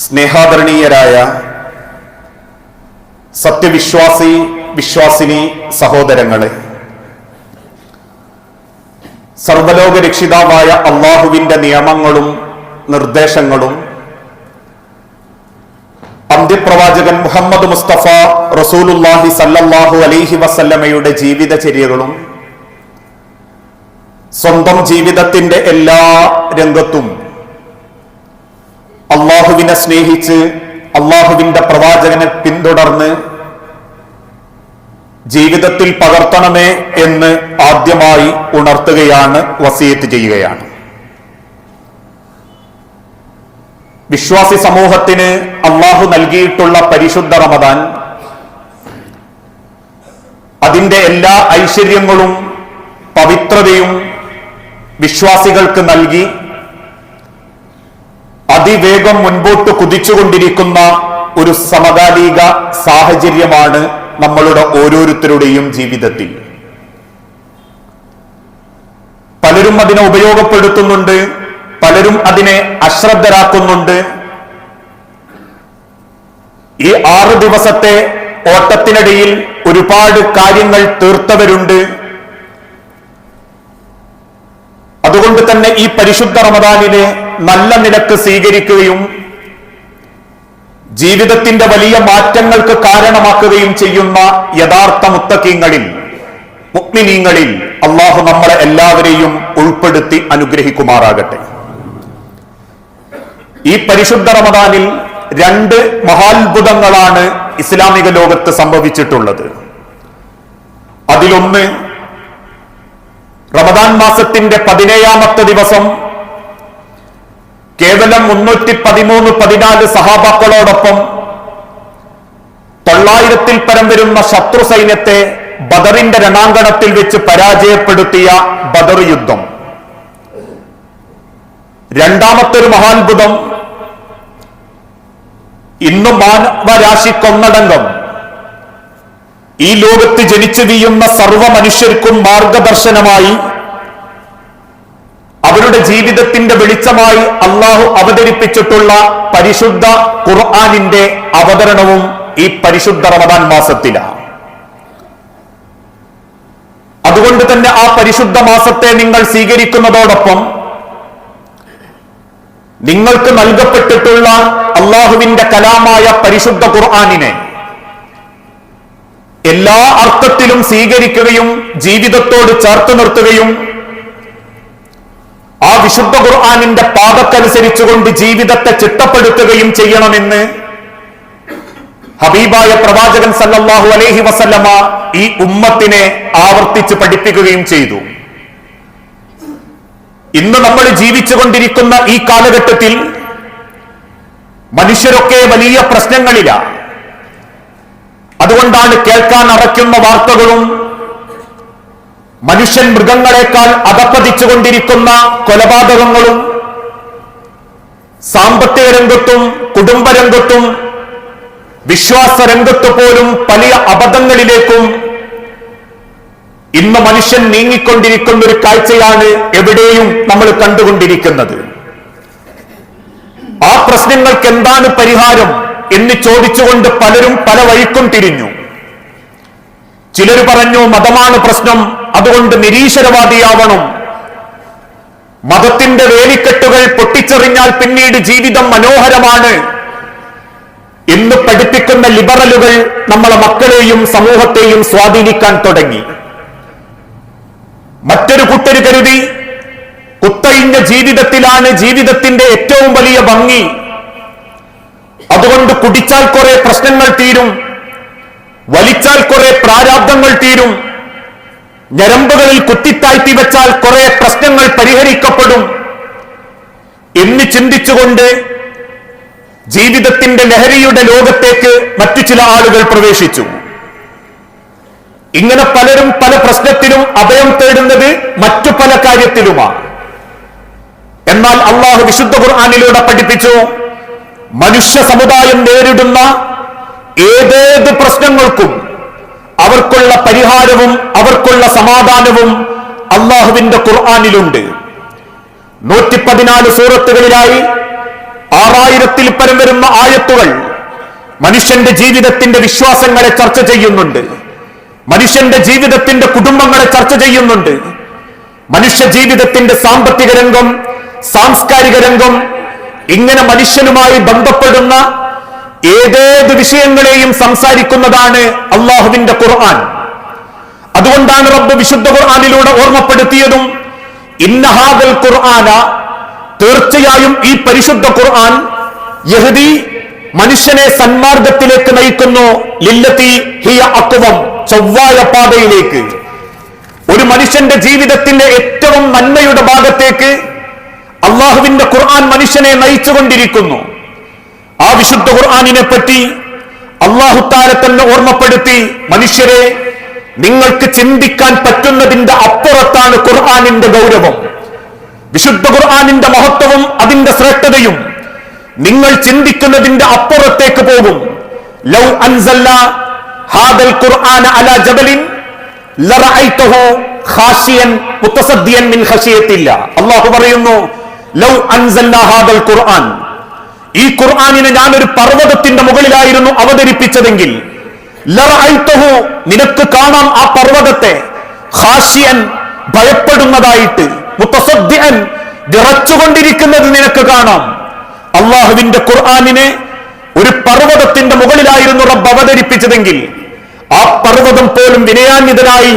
സ്നേഹാദരണീയരായ സത്യവിശ്വാസി വിശ്വാസിനി സഹോദരങ്ങളെ, സർവലോക രക്ഷിതാവായ അള്ളാഹുവിന്റെ നിയമങ്ങളും നിർദ്ദേശങ്ങളും അന്ത്യപ്രവാചകൻ മുഹമ്മദ് മുസ്തഫ റസൂലുള്ളാഹി സല്ലല്ലാഹു അലൈഹി വസല്ലമയുടെ ജീവിതചര്യകളും സ്വന്തം ജീവിതത്തിന്റെ എല്ലാ രംഗത്തും അള്ളാഹുവിനെ സ്നേഹിച്ച് അള്ളാഹുവിന്റെ പ്രവാചകനെ പിന്തുടർന്ന് ജീവിതത്തിൽ പകർത്തണമേ എന്ന് ആദ്യമായി ഉണർത്തുകയാണ്, വസിയത്ത് ചെയ്യുകയാണ്. വിശ്വാസി സമൂഹത്തിന് അള്ളാഹു നൽകിയിട്ടുള്ള പരിശുദ്ധ റമദാൻ അതിന്റെ എല്ലാ ഐശ്വര്യങ്ങളും പവിത്രതയും വിശ്വാസികൾക്ക് നൽകി അതിവേഗം മുൻപോട്ട് കുതിച്ചുകൊണ്ടിരിക്കുന്ന ഒരു സമകാലിക സാഹചര്യമാണ് നമ്മളുടെ ഓരോരുത്തരുടെയും ജീവിതത്തിൽ. പലരും അതിനെ ഉപയോഗപ്പെടുത്തുന്നുണ്ട്, പലരും അതിനെ അശ്രദ്ധരാക്കുന്നുണ്ട്. ഈ 6 ദിവസത്തെ ഓട്ടത്തിനിടയിൽ ഒരുപാട് കാര്യങ്ങൾ തീർത്തവരുണ്ട്. അതുകൊണ്ട് തന്നെ ഈ പരിശുദ്ധ റമദാനിനെ നല്ല നിലക്ക് സ്വീകരിക്കുകയും ജീവിതത്തിന്റെ വലിയ മാറ്റങ്ങൾക്ക് കാരണമാക്കുകയും ചെയ്യുന്ന യഥാർത്ഥ മുത്തഖീങ്ങളിൽ, മുഅ്മിനീങ്ങളിൽ അള്ളാഹു നമ്മളെ എല്ലാവരെയും ഉൾപ്പെടുത്തി അനുഗ്രഹിക്കുമാറാകട്ടെ. ഈ പരിശുദ്ധ റമദാനിൽ 2 മഹാത്ഭുതങ്ങളാണ് ഇസ്ലാമിക ലോകത്ത് സംഭവിച്ചിട്ടുള്ളത്. അതിലൊന്ന്, റമദാൻ മാസത്തിന്റെ 17ാമത്തെ ദിവസം കേവലം 313-14 സഹാബാക്കളോടൊപ്പം 900-ൽ പരം വരുന്ന ശത്രു സൈന്യത്തെ ബദറിന്റെ രണാങ്കണത്തിൽ വെച്ച് പരാജയപ്പെടുത്തിയ ബദർ യുദ്ധം. രണ്ടാമത്തെ ഒരു മഹാത്ഭുതം, ഇന്ന് മാനവരാശിക്കൊന്നടങ്കം ഈ ലോകത്ത് ജനിച്ചു വീഴുന്ന സർവ്വ മനുഷ്യർക്കും മാർഗദർശനമായി അവരുടെ ജീവിതത്തിന്റെ വെളിച്ചമായി അള്ളാഹു അവതരിപ്പിച്ചിട്ടുള്ള പരിശുദ്ധ ഖുർആനിന്റെ അവതരണവും ഈ പരിശുദ്ധ റമദാൻ മാസത്തിലാണ്. അതുകൊണ്ട് തന്നെ ആ പരിശുദ്ധ മാസത്തെ നിങ്ങൾ സ്വീകരിക്കുന്നതോടൊപ്പം നിങ്ങൾക്ക് നൽകപ്പെട്ടിട്ടുള്ള അള്ളാഹുവിന്റെ കലാമായ പരിശുദ്ധ ഖുർആനിനെ എല്ലാ അർത്ഥത്തിലും സ്വീകരിക്കുകയും ജീവിതത്തോട് ചേർത്ത് നിർത്തുകയും ആ വിശുദ്ധ ഖുർആനിന്റെ പാഠക്കനുസരിച്ചുകൊണ്ട് ജീവിതത്തെ ചിട്ടപ്പെടുത്തുകയും ചെയ്യണമെന്ന് ഹബീബായ പ്രവാചകൻ സല്ലല്ലാഹു അലൈഹി വസല്ലമ ഈ ഉമ്മത്തിനെ ആവർത്തിച്ച് പഠിപ്പിക്കുകയും ചെയ്തു. ഇന്ന് നമ്മൾ ജീവിച്ചുകൊണ്ടിരിക്കുന്ന ഈ കാലഘട്ടത്തിൽ മനുഷ്യരൊക്കെ വലിയ പ്രശ്നങ്ങളിലാണ്. അതുകൊണ്ടാണ് കേൾക്കാൻ അറയ്ക്കുന്ന വാർത്തകളും മനുഷ്യൻ മൃഗങ്ങളെക്കാൾ അധപ്പതിച്ചുകൊണ്ടിരിക്കുന്ന കൊലപാതകങ്ങളും സാമ്പത്തിക രംഗത്തും കുടുംബരംഗത്തും വിശ്വാസ രംഗത്ത് പോലും വലിയ അബദ്ധങ്ങളിലേക്കും ഇന്ന് മനുഷ്യൻ നീങ്ങിക്കൊണ്ടിരിക്കുന്ന ഒരു കാഴ്ചയാണ് എവിടെയും നമ്മൾ കണ്ടുകൊണ്ടിരിക്കുന്നത്. ആ പ്രശ്നങ്ങൾക്ക് എന്താണ് പരിഹാരം എന്ന് ചോദിച്ചുകൊണ്ട് പലരും പല വഴിക്കും തിരിഞ്ഞു. ചിലർ പറഞ്ഞു മതമാണ് പ്രശ്നം, അതുകൊണ്ട് നിരീശ്വരവാദിയാവണം. മതത്തിന്റെ വേലിക്കെട്ടുകൾ പൊട്ടിച്ചെറിഞ്ഞാൽ പിന്നീട് ജീവിതം മനോഹരമാണ് എന്ന് പഠിപ്പിക്കുന്ന ലിബറലുകൾ നമ്മളെ മക്കളെയും സമൂഹത്തെയും സ്വാധീനിക്കാൻ തുടങ്ങി. മറ്റൊരു കൂട്ടര് കരുതി കുത്തഴിഞ്ഞ ജീവിതത്തിലാണ് ജീവിതത്തിന്റെ ഏറ്റവും വലിയ ഭംഗി, അതുകൊണ്ട് കുടിച്ചാൽ കുറെ പ്രശ്നങ്ങൾ തീരും, വലിച്ചാൽ കുറെ പ്രാരാബ്ദങ്ങൾ തീരും, ഞരമ്പുകളിൽ കുത്തിത്താഴ്ത്തി വെച്ചാൽ കുറെ പ്രശ്നങ്ങൾ പരിഹരിക്കപ്പെടും എന്ന് ചിന്തിച്ചുകൊണ്ട് ജീവിതത്തിന്റെ ലഹരിയുടെ ലോകത്തേക്ക് മറ്റു ചില ആളുകൾ പ്രവേശിച്ചു. ഇങ്ങനെ പലരും പല പ്രശ്നത്തിലും അഭയം തേടുന്നത് മറ്റു പല കാര്യത്തിലുമാണ്. എന്നാൽ അള്ളാഹു വിശുദ്ധ ഖുർആനിലൂടെ പഠിപ്പിച്ചു, മനുഷ്യ സമുദായം നേരിടുന്ന ഏതേത് പ്രശ്നങ്ങൾക്കും അവർക്കുള്ള പരിഹാരവും അവർക്കുള്ള സമാധാനവും അള്ളാഹുവിന്റെ ഖുർആനിലുണ്ട്. 114 സൂറത്തുകളിലായി 6000-ൽ പരം വരുന്ന ആയത്തുകൾ മനുഷ്യന്റെ ജീവിതത്തിന്റെ വിശ്വാസങ്ങളെ ചർച്ച ചെയ്യുന്നുണ്ട്. മനുഷ്യന്റെ ജീവിതത്തിന്റെ കുടുംബങ്ങളെ ചർച്ച ചെയ്യുന്നുണ്ട്. മനുഷ്യ ജീവിതത്തിന്റെ സാമ്പത്തിക രംഗം, സാംസ്കാരിക രംഗം, ഇങ്ങനെ മനുഷ്യനുമായി ബന്ധപ്പെടുന്ന ഏതേത് വിഷയങ്ങളെയും സംസാരിക്കുന്നതാണ് അള്ളാഹുവിന്റെ ഖുർആൻ. അതുകൊണ്ടാണ് റബ്ബ് വിശുദ്ധ ഖുർആനിലൂടെ ഓർമ്മപ്പെടുത്തിയതും ഇന്ന ഹാദൽ ഖുർആന, തീർച്ചയായും ഈ പരിശുദ്ധ ഖുർആൻ യഹ്ദി, മനുഷ്യനെ സന്മാർഗത്തിലേക്ക് നയിക്കുന്നു, ലില്ലത്തി ഹിയ അഖ്വം, ചൊവ്വായ പാതയിലേക്ക്. ഒരു മനുഷ്യന്റെ ജീവിതത്തിന്റെ ഏറ്റവും നന്മയുടെ ഭാഗത്തേക്ക് അള്ളാഹുവിന്റെ ഖുർആൻ മനുഷ്യനെ നയിച്ചുകൊണ്ടിരിക്കുന്നു. ആ വിശുദ്ധ ഖുർആനിനെ പറ്റി അല്ലാഹു തആല തന്നെ ഓർമ്മപ്പെടുത്തി, മനുഷ്യരെ, നിങ്ങൾക്ക് ചിന്തിക്കാൻ പറ്റുന്നതിന്റെ അപ്പുറത്താണ് ഖുർആനിന്റെ ഗൗരവം. വിശുദ്ധ ഖുർആനിന്റെ മഹത്വവും അതിന്റെ ശ്രേഷ്ഠതയും നിങ്ങൾ ചിന്തിക്കുന്നതിന്റെ അപ്പുറത്തേക്ക് പോകും. ലൗ അൻസൽനാ ഹാദൽ ഖുർആന അലാ ജബലിൻ ലറഅയ്തഹു ഖാശിയൻ മുതസദ്ദിയൻ മിൻ ഖശിയത്തില്ലാ. അല്ലാഹു പറയുന്നു, ലൗ അൻസൽനാ ഹാദൽ ഖുർആൻ, ഈ ഖുർആനിനെ ഞാൻ ഒരു പർവ്വതത്തിന്റെ മുകളിലായിരുന്നു അവതരിപ്പിച്ചതെങ്കിൽ, ലറഅയ്തഹു, നിനക്ക് കാണാം ആ പർവ്വതത്തെ, ഖാശിയൻ, ഭയപ്പെടുന്നതായിട്ട്, മുതസദ്ദിയൻ, വിറച്ചുകൊണ്ടിരിക്കുന്നത് നിനക്ക് കാണാം. അള്ളാഹുവിന്റെ ഖുർആനിനെ ഒരു പർവ്വതത്തിന്റെ മുകളിലായിരുന്നു റബ്ബ് അവതരിപ്പിച്ചതെങ്കിൽ ആ പർവ്വതം പോലും വിനയാന്വിതനായി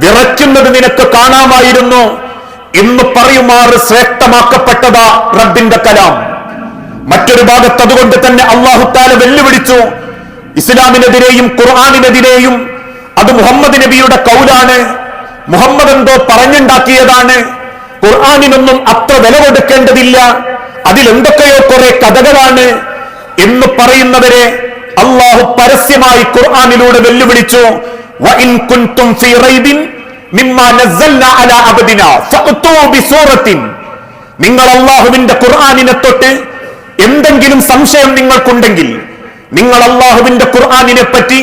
വിറയ്ക്കുന്നത് നിനക്ക് കാണാമായിരുന്നു എന്ന് പറയുമാറ് ശ്രേഷ്ഠമാക്കപ്പെട്ടതാ റബ്ബിന്റെ കലാം. മറ്റൊരു ഭാഗത്ത് അതുകൊണ്ട് തന്നെ അല്ലാഹു തആല വെല്ലുവിളിച്ചു, ഇസ്ലാമിനെതിരെയും ഖുർആനിനെതിരെയും. അത് മുഹമ്മദ് നബിയുടെ കൗലാണ്, മുഹമ്മദ് എന്തോ പറഞ്ഞുണ്ടാക്കിയതാണ്, ഖുർആനിനൊന്നും അത്ര വില കൊടുക്കേണ്ടതില്ല, അതിലെന്തൊക്കെയോ കുറെ കഥകളാണ് എന്ന് പറയുന്നവരെ അല്ലാഹു പരസ്യമായി ഖുർആനിലൂടെ വെല്ലുവിളിച്ചു. വഇൻ കുൻതും ഫീ റൈബിൻ മിമ്മാ നസ്സൽനാ അലാ അബ്ദിനാ ഫഅ്തൂ ബിസൂറത്തിൻ, നിങ്ങൾ അല്ലാഹുവിന്റെ ഖുർആനിനെ തൊട്ട് എന്തെങ്കിലും സംശയം നിങ്ങൾക്കുണ്ടെങ്കിൽ, നിങ്ങൾ അല്ലാഹുവിന്റെ ഖുർആനിനെ പറ്റി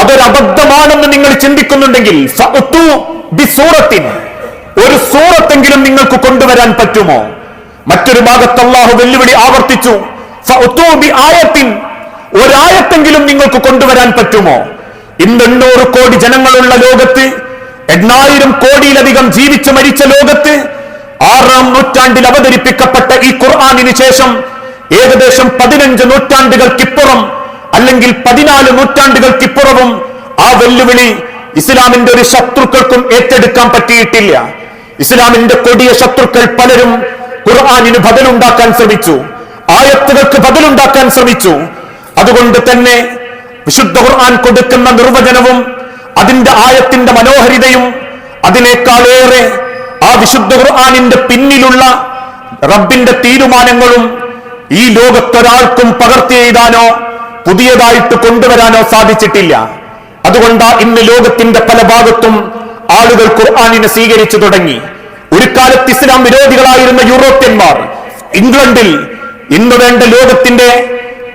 അതൊരു അബദ്ധമാണെന്ന് നിങ്ങൾ ചിന്തിക്കുന്നുണ്ടെങ്കിൽ, ഫഅ്തൂ ബിസൂറത്തിൻ, ഒരു സൂറത്തെങ്കിലും നിങ്ങൾക്ക് കൊണ്ടുവരാൻ പറ്റുമോ? മറ്റൊരു ഭാഗത്ത് അല്ലാഹു വെല്ലുവിളി ആവർത്തിച്ചു, ഫഅ്തൂ ബിആയത്തിൻ, ഒരായത്തെങ്കിലും നിങ്ങൾക്ക് കൊണ്ടുവരാൻ പറ്റുമോ? ഇന്ന് 800 കോടി ജനങ്ങളുള്ള ലോകത്ത്, 8000 കോടിയിലധികം ജീവിച്ചു മരിച്ച ലോകത്ത്, 6-ാം നൂറ്റാണ്ടിൽ അവതരിപ്പിക്കപ്പെട്ട ഈ ഖുർആനിന് ശേഷം ഏകദേശം 15 നൂറ്റാണ്ടുകൾക്കിപ്പുറം, അല്ലെങ്കിൽ 14 നൂറ്റാണ്ടുകൾക്കിപ്പുറവും ആ വെല്ലുവിളി ഇസ്ലാമിന്റെ ഒരു ശത്രുക്കൾക്കും ഏറ്റെടുക്കാൻ പറ്റിയിട്ടില്ല. ഇസ്ലാമിന്റെ കൊടിയ ശത്രുക്കൾ പലരും ഖുർആനിന് ബദലുണ്ടാക്കാൻ ശ്രമിച്ചു, ആയത്തുകൾക്ക് ബദലുണ്ടാക്കാൻ ശ്രമിച്ചു. അതുകൊണ്ട് തന്നെ വിശുദ്ധ ഖുർആൻ കൊടുക്കുന്ന നിർവചനവും അതിന്റെ ആയത്തിന്റെ മനോഹരിതയും അതിനേക്കാളേറെ ആ വിശുദ്ധ ഖുർആനിന്റെ പിന്നിലുള്ള റബ്ബിന്റെ തീരുമാനങ്ങളും ഈ ലോകത്തൊരാൾക്കും പകർത്തി എഴുതാനോ പുതിയതായിട്ട് കൊണ്ടുവരാനോ സാധിച്ചിട്ടില്ല. അതുകൊണ്ടാ ഇന്ന് ലോകത്തിന്റെ പല ഭാഗത്തും ആളുകൾ ഖുർആനിനെ സ്വീകരിച്ചു തുടങ്ങി. ഒരു കാലത്ത് ഇസ്ലാം വിരോധികളായിരുന്ന യൂറോപ്യന്മാർ ഇംഗ്ലണ്ടിൽ ഇന്ന് വേണ്ട ലോകത്തിന്റെ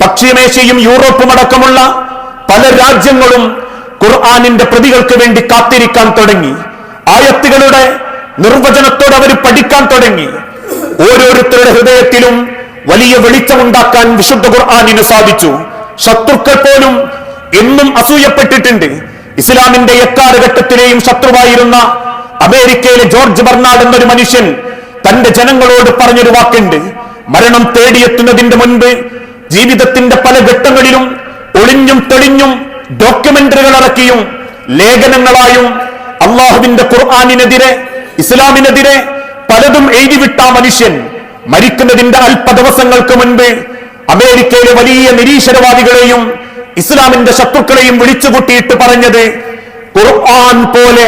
പശ്ചിമേഷ്യയും യൂറോപ്പും അടക്കമുള്ള പല രാജ്യങ്ങളും ഖുർആനിന്റെ പ്രതികൾക്ക് വേണ്ടി കാത്തിരിക്കാൻ തുടങ്ങി. ആയത്തുകളുടെ നിർവചനത്തോട് അവർ പഠിക്കാൻ തുടങ്ങി. ഓരോരുത്തരുടെ ഹൃദയത്തിലും വലിയ വെളിച്ചമുണ്ടാക്കാൻ വിശുദ്ധ ഖുർആനിന് സാധിച്ചു. ശത്രുക്കൾ പോലും എന്നും അസൂയപ്പെട്ടിട്ടുണ്ട്. ഇസ്ലാമിന്റെ എക്കാലഘട്ടത്തിലെയും ശത്രുവായിരുന്ന അമേരിക്കയിലെ ജോർജ് ബെർണാഡ് എന്നൊരു മനുഷ്യൻ തന്റെ ജനങ്ങളോട് പറഞ്ഞൊരു വാക്കുണ്ട്, മരണം തേടിയെത്തുന്നതിന്റെ മുൻപ് ജീവിതത്തിന്റെ പല ഘട്ടങ്ങളിലും ഒളിഞ്ഞും തെളിഞ്ഞും ഡോക്യുമെന്ററികൾ ഇറക്കിയും ലേഖനങ്ങളായും അള്ളാഹുവിന്റെ ഖുർആനിനെതിരെ, ഇസ്ലാമിനെതിരെ പലതും എഴുതിവിട്ട മനുഷ്യൻ മരിക്കുന്നതിന്റെ അല്പ ദിവസങ്ങൾക്ക് മുൻപ് അമേരിക്കയിലെ വലിയ നിരീശ്വരവാദികളെയും ഇസ്ലാമിന്റെ ശത്രുക്കളെയും വിളിച്ചുകൂട്ടിയിട്ട് പറഞ്ഞത്, ഖുർആൻ പോലെ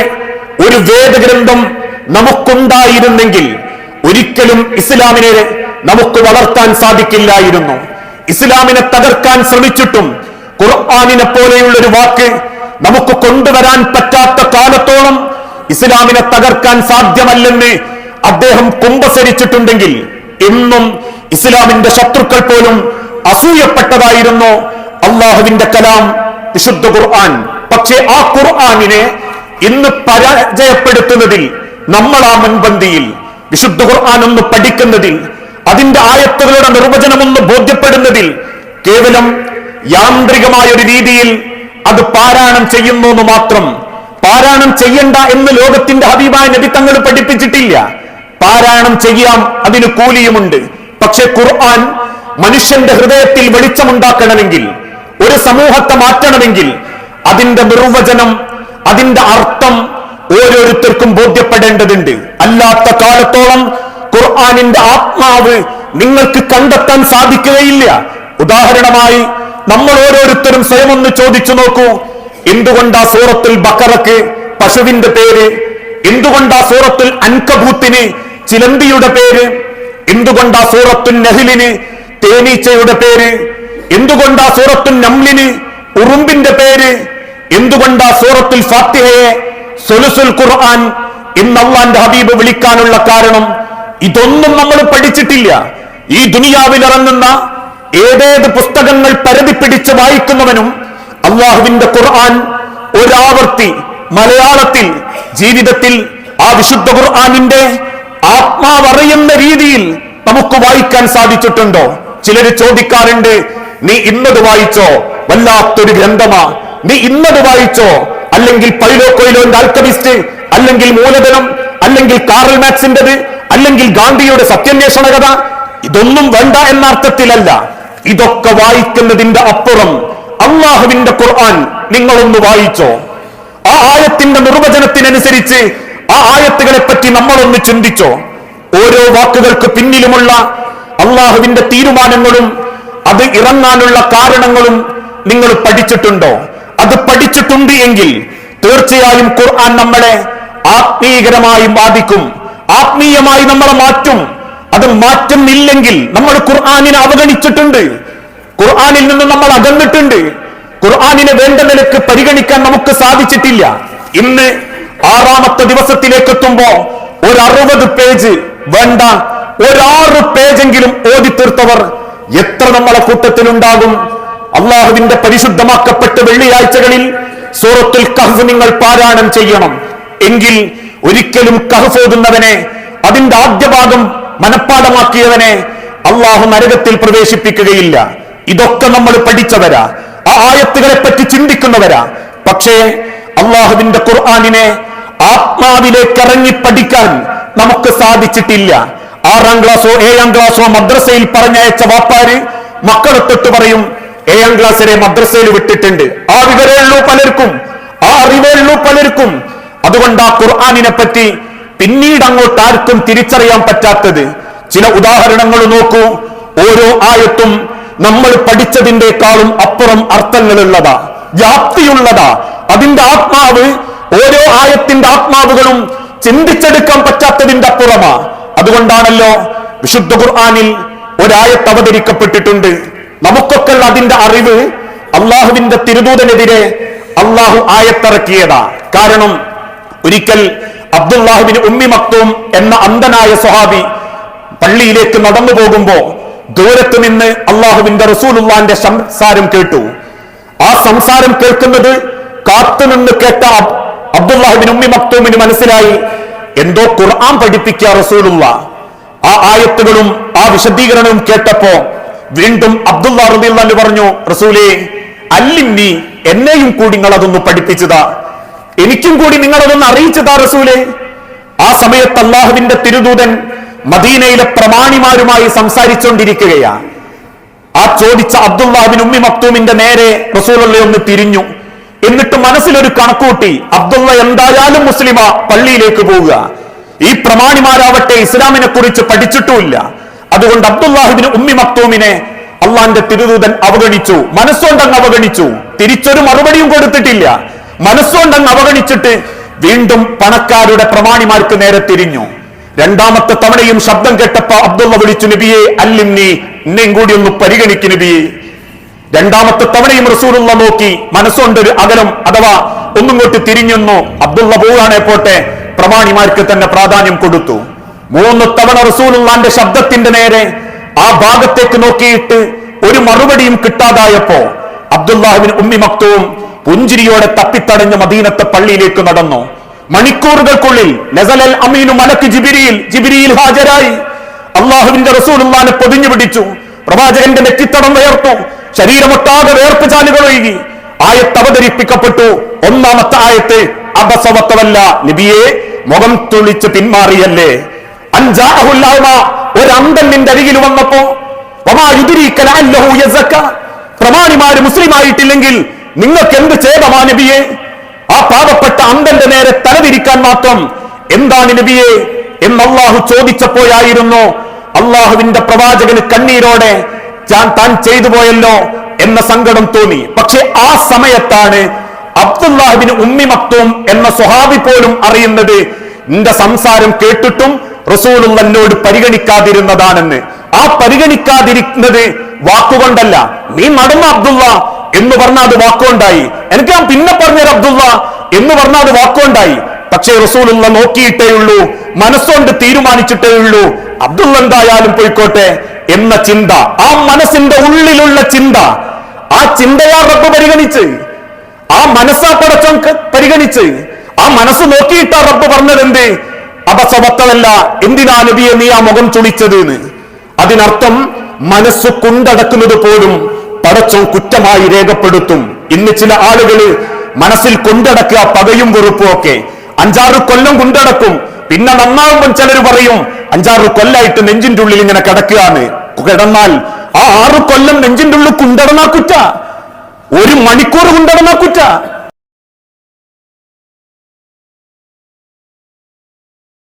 ഒരു വേദഗ്രന്ഥം നമുക്കുണ്ടായിരുന്നെങ്കിൽ ഒരിക്കലും ഇസ്ലാമിനെ നമുക്ക് വളർത്താൻ സാധിക്കില്ലായിരുന്നു. ഇസ്ലാമിനെ തകർക്കാൻ ശ്രമിച്ചിട്ടും ഖുർആനിനെ പോലെയുള്ള ഒരു വാക്ക് നമുക്ക് കൊണ്ടുവരാൻ പറ്റാത്ത കാലത്തോളം ഇസ്ലാമിനെ തകർക്കാൻ സാധ്യമല്ലെന്ന് അദ്ദേഹം കുമ്പസരിച്ചിട്ടുണ്ടെങ്കിൽ ഇന്നും ഇസ്ലാമിന്റെ ശത്രുക്കൾ പോലും അസൂയപ്പെട്ടതായിരുന്നു അള്ളാഹുവിന്റെ കലാം വിശുദ്ധ ഖുർആൻ. പക്ഷേ ആ ഖുർആനിനെ ഇന്ന് പരാജയപ്പെടുത്തുന്നതിൽ നമ്മളാ മുൻപന്തിയിൽ. വിശുദ്ധ ഖുർആൻ ഒന്ന് പഠിക്കുന്നതിൽ, അതിന്റെ ആയത്തുകളുടെ നിർവചനമൊന്ന് ബോധ്യപ്പെടുന്നതിൽ കേവലം യാന്ത്രികമായ ഒരു രീതിയിൽ അത് പാരായണം ചെയ്യുന്നു എന്ന് മാത്രം. പാരായണം ചെയ്യണ്ട എന്ന് ലോകത്തിന്റെ ഹബീബായ നബി തങ്ങൾ പഠിപ്പിച്ചിട്ടില്ല. പാരായണം ചെയ്യാം, അതിന് കൂലിയുമുണ്ട്. പക്ഷെ ഖുർആൻ മനുഷ്യന്റെ ഹൃദയത്തിൽ വെളിച്ചമുണ്ടാക്കണമെങ്കിൽ, ഒരു സമൂഹത്തെ മാറ്റണമെങ്കിൽ അതിന്റെ നിർവചനം, അതിന്റെ അർത്ഥം ഓരോരുത്തർക്കും ബോധ്യപ്പെടേണ്ടതുണ്ട്. അല്ലാത്ത കാലത്തോളം ഖുർആനിന്റെ ആത്മാവ് നിങ്ങൾക്ക് കണ്ടെത്താൻ സാധിക്കുകയില്ല. ഉദാഹരണമായി നമ്മൾ ഓരോരുത്തരും സ്വയം ഒന്ന് ചോദിച്ചു നോക്കൂ, എന്തുകൊണ്ടാ സൂറത്തുൽ ബഖറക്ക് പശുവിന്റെ പേര്? എന്തുകൊണ്ടാ സൂറത്തുൽ അൻകബൂത്തിന് ചിലന്തിയുടെ പേര്? എന്തുകൊണ്ടാ സൂറത്തുൽ നഹ്ലിന് തേനീച്ചയുടെ പേര്? എന്തുകൊണ്ടാ സൂറത്തുൽ നംലിന് ഉറുമ്പിന്റെ പേര്? എന്തുകൊണ്ടാ സൂറത്തുൽ ഫാത്തിഹയെ സുലുസുൽ ഖുർആൻ എന്ന് അല്ലാഹുവിന്റെ ഹബീബ് വിളിക്കാനുള്ള കാരണം? ഇതൊന്നും നമ്മൾ പഠിച്ചിട്ടില്ല. ഈ ദുനിയാവിൽ ഇറങ്ങുന്ന ഏതേത് പുസ്തകങ്ങൾ പരതി പിടിച്ച് വായിക്കുന്നവനും അള്ളാഹുവിന്റെ ഖുർആൻ ഒരാവർത്തി മലയാളത്തിൽ ജീവിതത്തിൽ ആ വിശുദ്ധ ഖുർആനിന്റെ ആത്മാവറിയുന്ന രീതിയിൽ നമുക്ക് വായിക്കാൻ സാധിച്ചിട്ടുണ്ടോ? ചിലര് ചോദിക്കാറുണ്ട്, നീ ഇന്നത് വായിച്ചോ? വല്ലാത്തൊരു ഗ്രന്ഥമാ. നീ ഇന്നത് വായിച്ചോ? അല്ലെങ്കിൽ പൈലോ കൊയ്ലോന്റെ ആൽക്കമിസ്റ്റ്, അല്ലെങ്കിൽ മൂലധനം, അല്ലെങ്കിൽ കാറൽ മാക്സിന്റേത്, അല്ലെങ്കിൽ ഗാന്ധിയുടെ സത്യാന്വേഷണ കഥ. ഇതൊന്നും വേണ്ട എന്ന അർത്ഥത്തിലല്ല. ഇതൊക്കെ വായിക്കുന്നതിന്റെ അപ്പുറം അള്ളാഹുവിന്റെ ഖുർആൻ നിങ്ങളൊന്ന് വായിച്ചോ? ആ ആയത്തിന്റെ നിർവചനത്തിനനുസരിച്ച് ആ ആയത്തുകളെ പറ്റി നമ്മളൊന്ന് ചിന്തിച്ചോ? ഓരോ വാക്കുകൾക്ക് പിന്നിലുമുള്ള അള്ളാഹുവിന്റെ തീരുമാനങ്ങളും അത് ഇറങ്ങാനുള്ള കാരണങ്ങളും നിങ്ങൾ പഠിച്ചിട്ടുണ്ടോ? അത് പഠിച്ചിട്ടുണ്ട് എങ്കിൽ തീർച്ചയായും ഖുർആൻ നമ്മളെ ആത്മീയകരമായി ബാധിക്കും, ആത്മീയമായി നമ്മളെ മാറ്റും. അത് മാറ്റുന്നില്ലെങ്കിൽ നമ്മൾ ഖുർആനിനെ അവഗണിച്ചിട്ടുണ്ട്, ഖുർആനിൽ നിന്ന് നമ്മൾ അകന്നിട്ടുണ്ട്, ഖുർആനിനെ വേണ്ട നിലക്ക് പരിഗണിക്കാൻ നമുക്ക് സാധിച്ചിട്ടില്ല. ഇന്ന് 6ാമത്തെ ദിവസത്തിലേക്ക് എത്തുമ്പോ ഒരു 60 പേജ് വേണ്ട, ഒരു 6 പേജെങ്കിലും ഓതി തീർത്തവർ എത്ര നമ്മളെ കൂട്ടത്തിലുണ്ടാകും? അള്ളാഹുവിന്റെ പരിശുദ്ധമാക്കപ്പെട്ട വെള്ളിയാഴ്ചകളിൽ സൂറത്തുൽ കഹ്ഫ് നിങ്ങൾ പാരായണം ചെയ്യണം. എങ്കിൽ ഒരിക്കലും കഹ്ഫ് ഓതുന്നവനെ, അതിന്റെ ആദ്യ ഭാഗം മനഃപ്പാഠമാക്കിയവനെ അള്ളാഹു നരകത്തിൽ പ്രവേശിപ്പിക്കുകയില്ല. ഇതൊക്കെ നമ്മൾ പഠിച്ചവരാ, ആ ആയത്തുകളെ പറ്റി ചിന്തിക്കുന്നവരാ. പക്ഷേ അള്ളാഹുവിന്റെ ഖുർആനിനെ ആത്മാവിലേക്ക് ഇറങ്ങി പഠിക്കാൻ നമുക്ക് സാധിച്ചിട്ടില്ല. 6ാം ക്ലാസ്സോ 7ാം ക്ലാസ്സോ മദ്രസയിൽ പറഞ്ഞയച്ച വാപ്പാര് മക്കളെ തൊട്ട് പറയും, 7ാം ക്ലാസ്സിലെ മദ്രസയിൽ വിട്ടിട്ടുണ്ട്. ആ വിവരേ ഉള്ളൂ പലർക്കും, ആ അറിവേ ഉള്ളൂ പലർക്കും. അതുകൊണ്ട് ആ ഖുർആനിനെ പറ്റി പിന്നീട് അങ്ങോട്ട് ആർക്കും തിരിച്ചറിയാൻ പറ്റാത്തത്. ചില ഉദാഹരണങ്ങൾ നോക്കൂ. ഓരോ ആയത്തും നമ്മൾ പഠിച്ചതിൻ്റെക്കാളും അപ്പുറം അർത്ഥങ്ങളുള്ളതാ, വ്യാപ്തിയുള്ളതാ. അതിന്റെ ആത്മാവ്, ഓരോ ആയത്തിന്റെ ആത്മാവുകളും ചിന്തിച്ചെടുക്കാൻ പറ്റാത്തതിന്റെ അപ്പുറമാ. അതുകൊണ്ടാണല്ലോ വിശുദ്ധ ഖുർആനിൽ ഒരായത്ത് അവതരിക്കപ്പെട്ടിട്ടുണ്ട്. നമുക്കൊക്കെ അതിന്റെ അറിവ് അള്ളാഹുവിന്റെ തിരുദൂതനെതിരെ അള്ളാഹു ആയത്തിറക്കിയതാ. കാരണം ഒരിക്കൽ അബ്ദുല്ലാഹിബ്നു ഉമ്മി മക്തൂം എന്ന അന്ധനായ സ്വഹാബി പള്ളിയിലേക്ക് നടന്നു പോകുമ്പോ ദൂരത്ത് നിന്ന് അള്ളാഹുവിന്റെ റസൂലുള്ളാന്റെ സംസാരം കേട്ടു. ആ സംസാരം കേൾക്കുന്നത് കാത്തുനിന്ന് കേട്ട അബ്ദുല്ലാഹിബ്നു ഉമ്മി മക്തൂമിന് മനസ്സിലായി, എന്തോ ഖുർആൻ പഠിപ്പിക്കുക റസൂലുള്ള. ആ ആയത്തുകളും ആ വിശദീകരണവും കേട്ടപ്പോ വീണ്ടും അബ്ദുല്ലാഹ് റളിയല്ലാഹു അൻഹു പറഞ്ഞു, റസൂലേ അല്ലിന്നി, എന്നെയും കൂടി നിങ്ങൾ അതൊന്ന് പഠിപ്പിച്ചതാ, എനിക്കും കൂടി നിങ്ങളതൊന്ന് അറിയിച്ചതാ റസൂലേ. ആ സമയത്ത് അള്ളാഹുവിന്റെ തിരുദൂതൻ മദീനയിലെ പ്രമാണിമാരുമായി സംസാരിച്ചുകൊണ്ടിരിക്കുകയാ. ആ ചോദിച്ച അബ്ദുല്ലാഹിബ്നു ഉമ്മി മക്തൂമിന്റെ നേരെ റസൂലുള്ളാഹി ഒന്ന് തിരിഞ്ഞു. എന്നിട്ട് മനസ്സിലൊരു കണക്കൂട്ടി, അബ്ദുള്ള എന്തായാലും മുസ്ലിമാ, പള്ളിയിലേക്ക് പോവുക. ഈ പ്രമാണിമാരാവട്ടെ ഇസ്ലാമിനെ കുറിച്ച് പഠിച്ചിട്ടുമില്ല. അതുകൊണ്ട് അബ്ദുല്ലാഹിബ്നു ഉമ്മി മക്തൂമിനെ അള്ളാന്റെ തിരുദൂതൻ അവഗണിച്ചു, മനസ്സുകൊണ്ടങ്ങ് അവഗണിച്ചു. തിരിച്ചൊരു മറുപടിയും കൊടുത്തിട്ടില്ല. മനസ്സുകൊണ്ടങ്ങ് അവഗണിച്ചിട്ട് വീണ്ടും പണക്കാരുടെ പ്രമാണിമാർക്ക് നേരെ തിരിഞ്ഞു. 2ാമത്തെ തവണയും ശബ്ദം കേട്ടപ്പോ അബ്ദുള്ള വിളിച്ചു, നബിയെ അല്ലിന്നി, എന്നെയും കൂടി ഒന്ന് പരിഗണിക്കു നബിയെ. 2ാമത്തെ തവണയും റസൂലുള്ള നോക്കി, മനസ്സുകൊണ്ടൊരു അകലം അഥവാ ഒന്നിങ്ങോട്ട് തിരിഞ്ഞെന്നു. അബ്ദുള്ള പോവുകയാണെ പോട്ടെ, പ്രമാണിമാർക്ക് തന്നെ പ്രാധാന്യം കൊടുത്തു. 3 തവണ റസൂലുള്ളാന്റെ ശബ്ദത്തിന്റെ നേരെ ആ ഭാഗത്തേക്ക് നോക്കിയിട്ട് ഒരു മറുപടിയും കിട്ടാതായപ്പോ അബ്ദുല്ലാഹിബ്നു ഉമ്മി മക്തൂം പുഞ്ചിരിയോടെ തപ്പിത്തടഞ്ഞ് മദീനത്തെ പള്ളിയിലേക്ക് നടന്നു. മണിക്കൂറുകൾക്കുള്ളിൽ നസലൽ അമീനു മലക്ക് ജിബ്രീൽ ഹാജരായി. അള്ളാഹുവിന്റെ റസൂലുള്ളാഹിനെ പൊതിഞ്ഞു പിടിച്ചു. പ്രവാചകന്റെ നെറ്റിത്തടം വേർത്തു, ശരീരമൊട്ടാകെ വേർപ്പ് ചാലുകൾ ഒഴുകി. ആയത്ത് അവതരിപ്പിക്കപ്പെട്ടു. ഒന്നാമത്തെ ആയത്ത് അബസവത്തവല്ല, നബിയെ മുഖം തുളിച്ച് പിന്മാറിയല്ലേ. അൻജാഅഹുൽ അഅ്മ, ഒരു അന്ധൻ നിന്റെ അരികിൽ വന്നപ്പോ, വമാ യുദ്രീക ലഅല്ലഹു യസക്ക, പ്രമാണിമാര് മുസ്ലിമായിട്ടില്ലെങ്കിൽ നിങ്ങൾക്ക് എന്ത് ഛേദമാ നബിയെ? ആ പാവപ്പെട്ട അന്ധന്റെ നേരെ തലതിരിക്കാൻ മാത്രം എന്താണ് നബിയെ എന്ന് അള്ളാഹു ചോദിച്ചപ്പോഴായിരുന്നു അള്ളാഹുവിന്റെ പ്രവാചകന് കണ്ണീരോടെ താൻ ചെയ്തു പോയല്ലോ എന്ന സങ്കടം തോന്നി. പക്ഷെ ആ സമയത്താണ് അബ്ദുല്ലാഹിബ്നു ഉമ്മി മക്തൂം എന്ന സ്വഹാബി പോലും അറിയുന്നത് നിന്റെ സംസാരം കേട്ടിട്ടും റസൂലുള്ള എന്നോട് പരിഗണിക്കാതിരുന്നതാണെന്ന്. ആ പരിഗണിക്കാതിരിക്കുന്നത് വാക്കുകൊണ്ടല്ല, നീ നടന്ന അബ്ദുള്ള എന്ന് പറഞ്ഞാൽ അത് വാക്കുകൊണ്ടായി. എനിക്ക് ഞാൻ പിന്നെ പറഞ്ഞത് അബ്ദുള്ള എന്ന് പറഞ്ഞാൽ അത് വാക്കുകൊണ്ടായി. പക്ഷേ റസൂലുള്ള നോക്കിയിട്ടേ ഉള്ളൂ, മനസ്സുകൊണ്ട് തീരുമാനിച്ചിട്ടേ ഉള്ളൂ, അബ്ദുള്ള എന്തായാലും പോയിക്കോട്ടെ എന്ന ചിന്ത, ആ മനസ്സിന്റെ ഉള്ളിലുള്ള ചിന്ത, ആ ചിന്തയാ റബ്ബ് പരിഗണിച്ച്, ആ മനസ്സാ പടച്ചോൻ പരിഗണിച്ച്, ആ മനസ്സ് നോക്കിയിട്ടാ റബ്ബ് പറഞ്ഞത് എന്ത്? അബസവത്തവല്ല, എന്തിനാ നബിയെ നീ ആ മുഖം ചുളിച്ചത് എന്ന്. അതിനർത്ഥം മനസ്സ് കൊണ്ടടക്കുന്നത് പോലും പടച്ചോൻ കുറ്റമായി രേഖപ്പെടുത്തും. ഇന്ന് ചില ആളുകള് മനസ്സിൽ കൊണ്ടടക്കുക പകയും വെറുപ്പും ഒക്കെ. 5-6 കൊല്ലം കൊണ്ടടക്കും, പിന്നെ നന്നാവുമ്പോൾ ചിലർ പറയും 5-6 കൊല്ലായിട്ട് നെഞ്ചിന്റെ ഉള്ളിൽ ഇങ്ങനെ കിടക്കുകയാണ്. കിടന്നാൽ ആ 6 കൊല്ലം നെഞ്ചിന്റെ ഉള്ളിൽ കുണ്ടടന്നാ കുറ്റ, 1 മണിക്കൂർ കുണ്ടടന്നാ കുറ്റ.